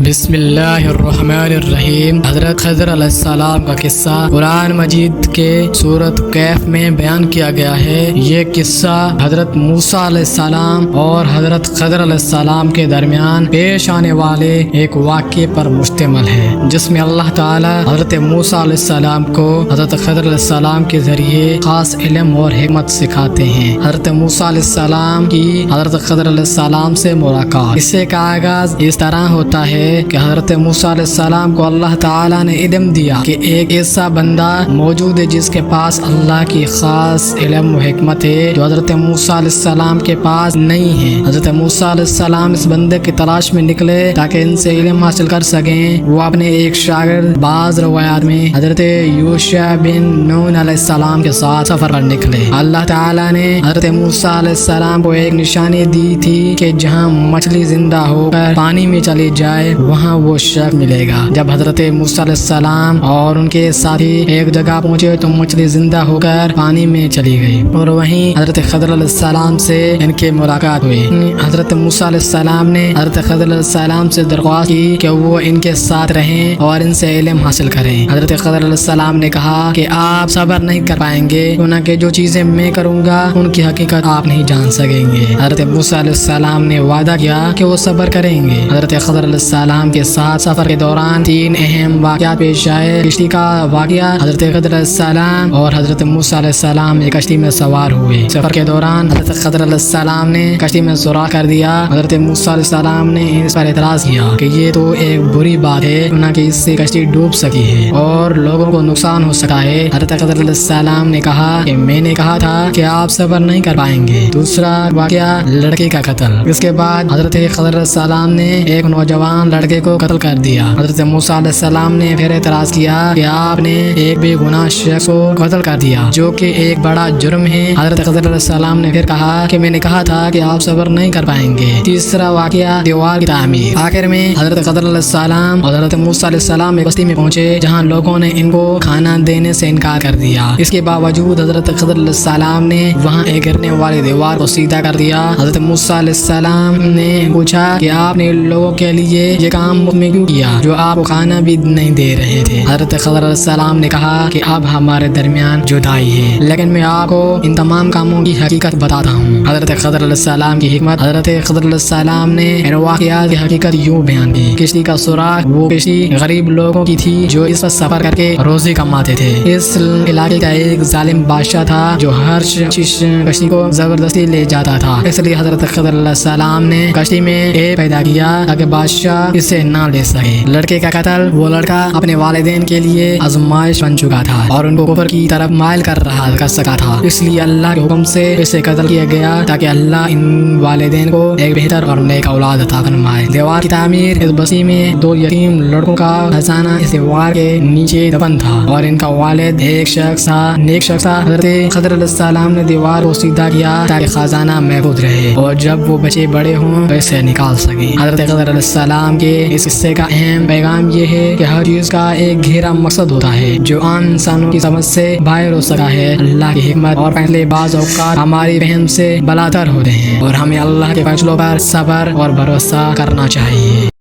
بسم اللہ الرحمن الرحیم۔ حضرت خضر علیہ السلام کا قصہ قرآن مجید کے سورۃ کہف میں بیان کیا گیا ہے۔ یہ قصہ حضرت موسیٰ علیہ السلام اور حضرت خضر علیہ السلام کے درمیان پیش آنے والے ایک واقعے پر مشتمل ہے، جس میں اللہ تعالی حضرت موسیٰ علیہ السلام کو حضرت خضر علیہ السلام کے ذریعے خاص علم اور حکمت سکھاتے ہیں۔ حضرت موسیٰ علیہ السلام کی حضرت خضر علیہ السلام سے ملاقات۔ اس سے کا آغاز اس طرح ہوتا ہے کہ حضرت موسیٰ علیہ السلام کو اللہ تعالیٰ نے علم دیا کہ ایک ایسا بندہ موجود ہے جس کے پاس اللہ کی خاص علم و حکمت ہے جو حضرت موسیٰ علیہ السلام کے پاس نہیں ہے۔ حضرت موسیٰ علیہ السلام اس بندے کی تلاش میں نکلے تاکہ ان سے علم حاصل کر سکیں۔ وہ اپنے ایک شاگرد، بعض روایات میں حضرت یوشع بن نون علیہ السلام کے ساتھ سفر پر نکلے۔ اللہ تعالیٰ نے حضرت موسیٰ علیہ السلام کو ایک نشانی دی تھی کہ جہاں مچھلی زندہ ہو کر پانی میں چلی جائے وہاں وہ شخص ملے گا۔ جب حضرت موسیٰ علیہ السلام اور ان کے ساتھی ایک جگہ پہنچے تو مچھلی زندہ ہو کر پانی میں چلی گئی اور وہیں حضرت خضر علیہ السلام سے ان کی ملاقات ہوئی۔ حضرت موسیٰ علیہ السلام نے حضرت خضر علیہ السلام سے درخواست کی کہ وہ ان کے ساتھ رہیں اور ان سے علم حاصل کریں۔ حضرت خضر علیہ السلام نے کہا کہ آپ صبر نہیں کر پائیں گے، کیونکہ جو چیزیں میں کروں گا ان کی حقیقت آپ نہیں جان سکیں گے۔ حضرت موسیٰ علیہ السلام نے وعدہ کیا کہ وہ صبر کریں گے۔ حضرت خضر علیہ السلام کے ساتھ سفر کے دوران تین اہم واقعات پیش آئے۔ کشتی کا واقعہ، حضرت خضر علیہ السلام اور حضرت موسیٰ علیہ السلام ایک کشتی میں سوار ہوئے۔ سفر کے دوران حضرت خضر علیہ السلام نے کشتی میں سوراخ کر دیا۔ حضرت موسیٰ علیہ السلام نے اس پر اعتراض کیا کہ یہ تو ایک بری بات ہے، کیونکہ اس سے کشتی ڈوب سکی ہے اور لوگوں کو نقصان ہو سکتا ہے۔ حضرت خضر علیہ السلام نے کہا کہ میں نے کہا تھا کہ آپ صبر نہیں کر پائیں گے۔ دوسرا واقعہ، لڑکی کا قتل۔ اس کے بعد حضرت خضر علیہ السلام نے ایک نوجوان لڑکے کو قتل کر دیا۔ حضرت موسیٰ علیہ السلام نے پھر اعتراض کیا کہ آپ نے ایک بے گناہ شخص کو قتل کر دیا، جو کہ ایک بڑا جرم ہے۔ حضرت خضر علیہ السلام نے پھر کہا کہ میں نے کہا تھا کہ آپ صبر نہیں کر پائیں گے۔ تیسرا واقعہ، دیوار کی تعمیر۔ آخر میں حضرت خضر علیہ السلام اور حضرت موسیٰ علیہ السلام ایک بستی میں پہنچے جہاں لوگوں نے ان کو کھانا دینے سے انکار کر دیا۔ اس کے باوجود حضرت خضر علیہ السلام نے وہاں ایک گرنے والی دیوار کو سیدھا کر دیا۔ حضرت موسیٰ علیہ السلام نے پوچھا کہ آپ نے لوگوں کے لیے یہ کام مفت میں کیوں کیا جو آپ کو کھانا بھی نہیں دے رہے تھے؟ حضرت خضر علیہ السلام نے کہا کہ اب ہمارے درمیان جدائی ہے، لیکن میں آپ کو ان تمام کاموں کی حقیقت بتاتا ہوں۔ حضرت خضر علیہ السلام کی حکمت۔ حضرت خضر علیہ السلام نے ان واقعات کی حقیقت یوں بیان کی۔ کشتی کا سوراخ، وہ کشتی غریب لوگوں کی تھی جو اس پر سفر کر کے روزی کماتے تھے۔ اس علاقے کا ایک ظالم بادشاہ تھا جو ہر کشتی کو زبردستی لے جاتا تھا، اس لیے حضرت خضر علیہ السلام نے کشتی میں ایک پیدا کیا تاکہ بادشاہ اسے نہ لے سکے۔ لڑکے کا قتل، وہ لڑکا اپنے والدین کے لیے آزمائش بن چکا تھا اور ان کو کفر کی طرف مائل کر سکا تھا، اس لیے اللہ کے حکم سے اسے قتل کیا گیا تاکہ اللہ ان والدین کو ایک بہتر اور نیک اولاد عطا فرمائے۔ دیوار کی تعمیر۔ اس بستی میں دو یتیم لڑکوں کا خزانہ اس دیوار کے نیچے دفن تھا اور ان کا والد ایک شخص تھا، نیک شخص تھا۔ حضرت خضر علیہ السلام نے دیوار کو سیدھا کیا تاکہ خزانہ محفوظ رہے اور جب وہ بچے بڑے ہوں تو اسے نکال سکیں۔ حضرت خضر علیہ السلام کے اس قصے کا اہم پیغام یہ ہے کہ ہر چیز کا ایک گہرا مقصد ہوتا ہے جو عام انسانوں کی سمجھ سے باہر ہو سکا ہے۔ اللہ کی حکمت اور فیصلے بعض اوقات ہماری فہم سے بالاتر ہوتے ہیں اور ہمیں اللہ کے فیصلوں پر صبر اور بھروسہ کرنا چاہیے۔